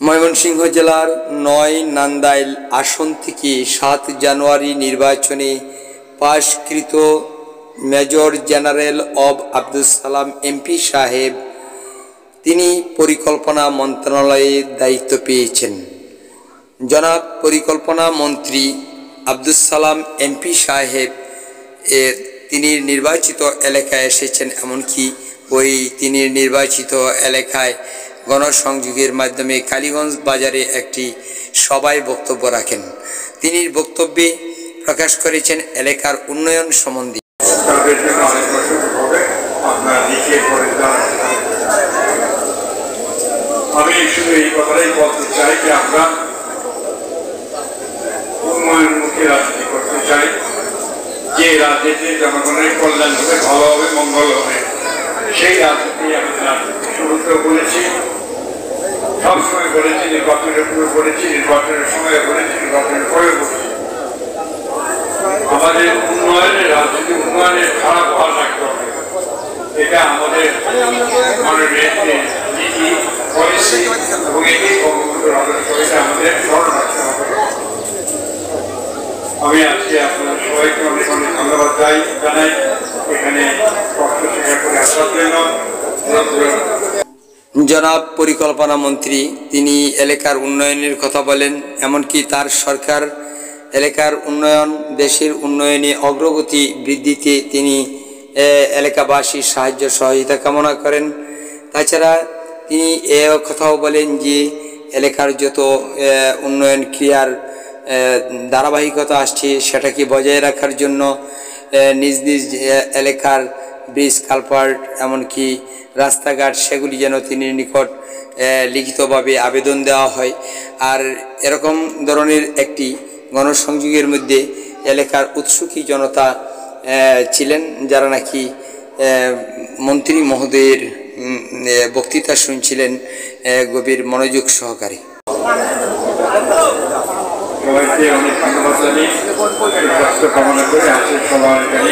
ময়মনসিংহ জেলার ৯ নান্দাইল আসন থেকে ৭ জানুয়ারি নির্বাচনে পাশকৃত major general of Abdus Salam MP সাহেব তিনি পরিকল্পনা মন্ত্রণালয়ের দায়িত্ব পেয়েছেন। জনাব পরিকল্পনা মন্ত্রী আব্দুস সালাম এমপি সাহেব তিনি নির্বাচিত এলাকায় এসেছেন, এমনকি তিনি নির্বাচিত এলাকায় গণসংযোগের মাধ্যমে কালীগঞ্জ বাজারে একটি সভায় বক্তব্য রাখেন। তিনি বক্তব্যে প্রকাশ করেছেন এলাকার উন্নয়ন সম্বন্ধে। আমি শুধু এই কথাটাই বলতে চাই যে আমরা উন্নয়নমুখী রাজনীতি করতে চাই, যে রাজনীতি জনগণের কল্যাণ হবে, ভালো হবে, মঙ্গল হবে, সেই রাজনীতি আমি শুরুতেও বলেছি, সবসময় বলেছি, নির্বাচনের পূর্বে বলেছি, নির্বাচনের সময় বলেছি, নির্বাচনের পরে বলেছি। আমাদের উন্নয়নের রাজনীতি, উন্নয়নের খারাপ হওয়া রাখতে হবে, এটা আমাদের মাননীয় নীতি পলিসি এবং এটি বঙ্গবন্ধুর আদর্শ, এটা আমাদের স্মরণ রাখতে হবে। আমি আজকে আপনাদের সবাইকে অনেক অনেক ধন্যবাদ জানাই এখানে কষ্ট স্বীকার করে আসার জন্য। জনাব পরিকল্পনা মন্ত্রী তিনি এলাকার উন্নয়নের কথা বলেন, এমনকি তার সরকার এলাকার উন্নয়ন, দেশের উন্নয়নে অগ্রগতি বৃদ্ধিতে তিনি এলাকাবাসীর সাহায্য সহযোগিতা কামনা করেন। তাছাড়া তিনি এ কথাও বলেন যে এলাকার যত উন্নয়ন ক্রিয়ার ধারাবাহিকতা আসছে সেটাকে বজায় রাখার জন্য নিজ নিজ এলাকার ব্রিজ, কালভার্ট, এমনকি রাস্তাঘাট সেগুলি যেন তিনি নিকট লিখিতভাবে আবেদন দেওয়া হয়। আর এরকম ধরনের একটি গণসংযোগের মধ্যে এলাকার উৎসুকী জনতা ছিলেন, যারা নাকি মন্ত্রী মহোদয়ের বক্তৃতা শুনছিলেন গভীর মনোযোগ সহকারে। সবাইকে অনেক ধন্যবাদ জানিয়ে কামনা করে আজকের সভা এখানে